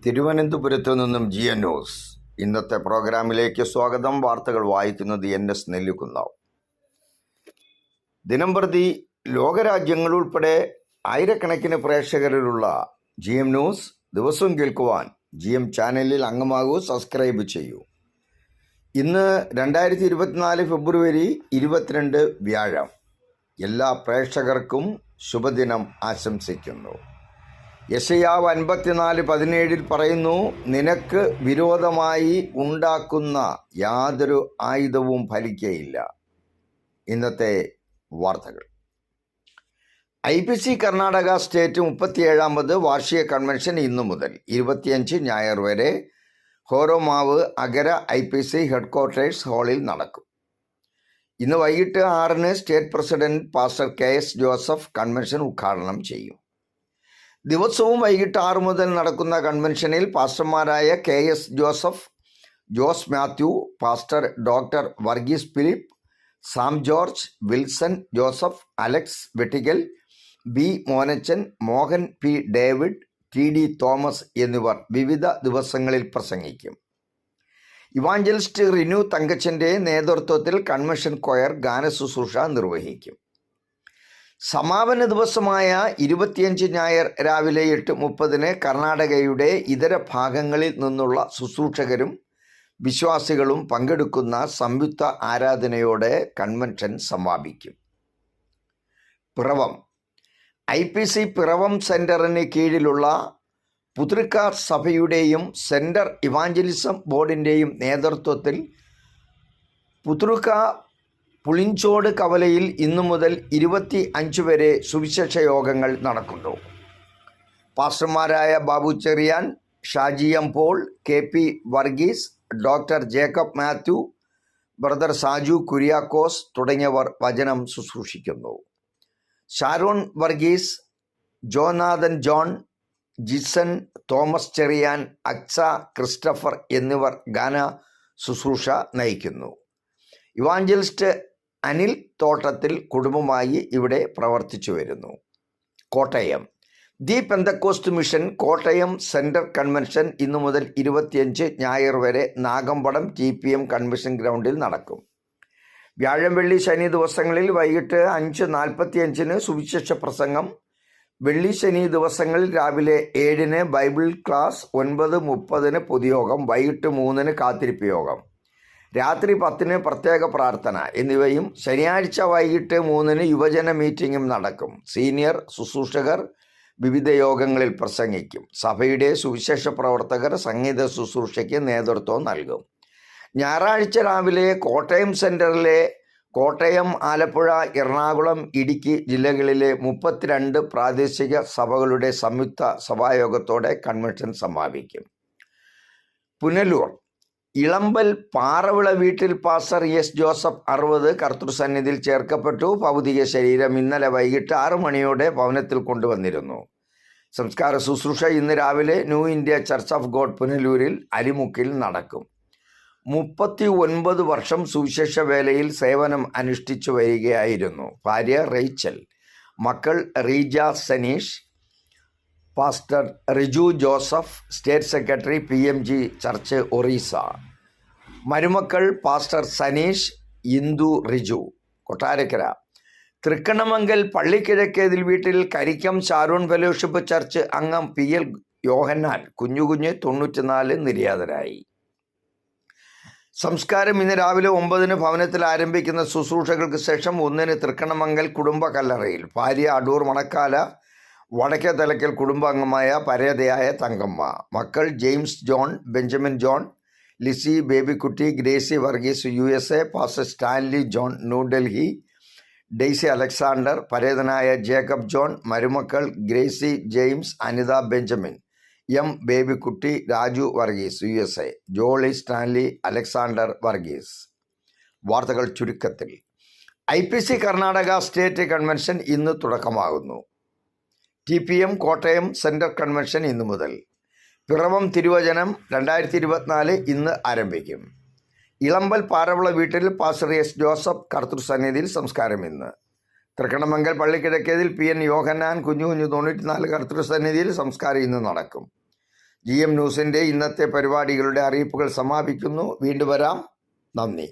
തിരുവനന്തപുരത്തു നിന്നും GN news. ഇന്നത്തെ പ്രോഗ്രാമിലേക്ക് സ്വാഗതം. വാർത്തകൾ വായിക്കുന്നത് NS നെല്ലിക്കുന്നാവ്. ദിനംപ്രതി ലോകരാജ്യങ്ങളുൾപ്പെടെ ആയിരക്കണക്കിന് പ്രേക്ഷകരിലുള്ള GM ന്യൂസ് ദിവസവും കേൾക്കുവാൻ GM ചാനലിൽ അംഗമാകൂ, സബ്സ്ക്രൈബ് ചെയ്യൂ. ഇന്ന് 2024 ഫെബ്രുവരി 22 വ്യാഴം. എല്ലാ പ്രേക്ഷകർക്കും ശുഭദിനം ആശംസിക്കുന്നു. യെശയ്യാവ് 54:17 പറയുന്നു, നിനക്ക് വിരോധമായി ഉണ്ടാക്കുന്ന യാതൊരു ആയുധവും ഫലിക്കയില്ല. ഇന്നത്തെ വാർത്തകൾ. IPC കർണാടക സ്റ്റേറ്റ് 37ാമത് വാർഷിക കൺവെൻഷൻ ഇന്നു മുതൽ 25 ഞായർ വരെ ഹോരോമാവ് അഗര IPC ഹെഡ്ക്വാർട്ടേഴ്സ് ഹാളിൽ നടക്കും. ഇന്ന് വൈകിട്ട് 6-ന് state president pastor KS Joseph convention ഉദ്ഘാടനം ചെയ്യും. ദിവസവും വൈകിട്ട് 6 മുതൽ നടക്കുന്ന കൺവെൻഷനിൽ പാസ്റ്റർമാരായ KS Joseph, Jose Mathew, pastor doctor Varghese Philip, Sam George, Wilson Joseph, Alex Vettikkal, B Monachan, Mohan P David, TD Thomas എന്നിവർ വിവിധ ദിവസങ്ങളിൽ പ്രസംഗിക്കും. ഇവാഞ്ചലിസ്റ്റ് റിനു തങ്കച്ചൻ്റെ നേതൃത്വത്തിൽ കൺവെൻഷൻ കൊയർ ഗാനശുശ്രൂഷ നിർവഹിക്കും. സമാപന ദിവസമായ 25 ഞായർ രാവിലെ 8:30-ന് കർണാടകയുടെ ഇതര ഭാഗങ്ങളിൽ നിന്നുള്ള ശുശ്രൂഷകരും വിശ്വാസികളും പങ്കെടുക്കുന്ന സംയുക്ത ആരാധനയോടെ കൺവെൻഷൻ സമാപിക്കും. പിറവം IPC പിറവം സെൻറ്ററിന് കീഴിലുള്ള പുതൃക്ക സഭയുടെയും സെൻറ്റർ ഇവാഞ്ചലിസം ബോർഡിൻ്റെയും നേതൃത്വത്തിൽ പുതൃക്ക പുളിഞ്ചോട് കവലയിൽ ഇന്നു മുതൽ 25 വരെ സുവിശേഷ യോഗങ്ങൾ നടക്കുന്നു. പാസ്റ്റർമാരായ Babu Cherian, Shaji M Paul, KP Varghese, doctor Jacob Mathew, brother Saju Kuriakose തുടങ്ങിയവർ വചനം ശുശ്രൂഷിക്കുന്നു. ഷാരോൺ വർഗീസ്, ജോനാഥൻ ജോൺ, ജിസൺ, തോമസ് ചെറിയാൻ, അക്സ ക്രിസ്റ്റഫർ എന്നിവർ ഗാന ശുശ്രൂഷ നയിക്കുന്നു. ഇവാഞ്ചലിസ്റ്റ് അനിൽ തോട്ടത്തിൽ കുടുംബമായി ഇവിടെ പ്രവർത്തിച്ചു വരുന്നു. Kottayam the Pentecost mission Kottayam centre convention ഇന്നു മുതൽ 25 ഞായർ വരെ നാഗമ്പടം TPM കൺവെൻഷൻ ഗ്രൗണ്ടിൽ നടക്കും. വ്യാഴം, വെള്ളി, ശനി ദിവസങ്ങളിൽ വൈകിട്ട് 5:45-ന് സുവിശേഷ പ്രസംഗം. വെള്ളി, ശനി ദിവസങ്ങളിൽ രാവിലെ 7-ന് ബൈബിൾ ക്ലാസ്, 9:30-ന് പൊതുയോഗം, വൈകിട്ട് 3-ന് കാത്തിരിപ്പ് യോഗം, രാത്രി 10-ന് പ്രത്യേക പ്രാർത്ഥന എന്നിവയും ശനിയാഴ്ച വൈകിട്ട് 3-ന് യുവജന മീറ്റിംഗും നടക്കും. സീനിയർ ശുശ്രൂഷകർ വിവിധ യോഗങ്ങളിൽ പ്രസംഗിക്കും. സഭയുടെ സുവിശേഷ പ്രവർത്തകർ സംഗീത ശുശ്രൂഷയ്ക്ക് നേതൃത്വം നൽകും. ഞായറാഴ്ച രാവിലെ കോട്ടയം സെൻറ്ററിലെ കോട്ടയം, ആലപ്പുഴ, എറണാകുളം, ഇടുക്കി ജില്ലകളിലെ 32 പ്രാദേശിക സഭകളുടെ സംയുക്ത സഭായോഗത്തോടെ കൺവെൻഷൻ സമാപിക്കും. പുനലൂർ ഇളമ്പൽ പാറവിള വീട്ടിൽ പാസ്റ്റർ S ജോസഫ് 60 കർത്തൃസന്നിധിയിൽ ചേർക്കപ്പെട്ടു. ഭൗതിക ശരീരം ഇന്നലെ വൈകിട്ട് 6 മണിയോടെ ഭവനത്തിൽ കൊണ്ടുവന്നിരുന്നു. സംസ്കാര ശുശ്രൂഷ ഇന്ന് രാവിലെ New India Church of God പുനലൂരിൽ അരിമുക്കിൽ നടക്കും. 39 വർഷം സുവിശേഷ വേലയിൽ സേവനം അനുഷ്ഠിച്ചു വരികയായിരുന്നു. ഭാര്യ റേച്ചൽ, മക്കൾ Reeja Saneesh, pastor Riju Joseph, state secretary PMG church Orissa, മരുമക്കൾ പാസ്റ്റർ സനീഷ്, ഇന്ദു, റിജു. കൊട്ടാരക്കര തൃക്കണ്ണമംഗൽ പള്ളിക്കിഴക്കേതിൽ വീട്ടിൽ കരിക്കം ഷാരോൺ ഫെലോഷിപ്പ് ചർച്ച് അംഗം PL യോഹന്നാൻ കുഞ്ഞുകുഞ്ഞ് 94 നിര്യാതരായി. സംസ്കാരം ഇന്ന് രാവിലെ 9-ന് ഭവനത്തിൽ ആരംഭിക്കുന്ന ശുശ്രൂഷകൾക്ക് ശേഷം 1-ന് തൃക്കണ്ണമംഗൽ കുടുംബ കല്ലറയിൽ ഭാര്യ അടൂർ മണക്കാല, വടക്കേ തലക്കൽ കുടുംബാംഗമായ പരേതയായ തങ്കമ്മ, മക്കൾ ജെയിംസ് ജോൺ, ബെഞ്ചമിൻ ജോൺ, ലിസി, ബേബിക്കുട്ടി, ഗ്രേസി വർഗീസ് USA, പാസ്റ്റർ സ്റ്റാൻലി ജോൺ ന്യൂഡൽഹി, ഡെയ്സി അലക്സാണ്ടർ, പരേതനായ ജേക്കബ് ജോൺ, മരുമക്കൾ ഗ്രേസി ജെയിംസ്, അനിത ബെഞ്ചമിൻ, M ബേബിക്കുട്ടി, രാജു വർഗീസ് USA, ജോളി സ്റ്റാൻലി, അലക്സാണ്ടർ വർഗീസ്. വാർത്തകൾ ചുരുക്കത്തിൽ. IPC കർണാടക സ്റ്റേറ്റ് കൺവെൻഷൻ ഇന്ന് തുടക്കമാകുന്നു. TPM കോട്ടയം സെൻറ്റർ കൺവെൻഷൻ ഇന്നു മുതൽ. പിറവം തിരുവചനം 2024 ഇന്ന് ആരംഭിക്കും. ഇളമ്പൽ പാറവിള വീട്ടിൽ പാസ്റ്റർ S ജോസഫ് കർത്തൃസന്നിധിയിൽ സംസ്കാരം ഇന്ന്. തൃക്കണ്ണമംഗൽ പള്ളിക്കിഴക്കേതിൽ PN യോഹന്നാൻ കുഞ്ഞു 94 കർത്തൃസന്നിധിയിൽ സംസ്കാരം ഇന്ന് നടക്കും. GM ന്യൂസിൻ്റെ ഇന്നത്തെ പരിപാടികളുടെ അറിയിപ്പുകൾ സമാപിക്കുന്നു. വീണ്ടും വരാം. നന്ദി.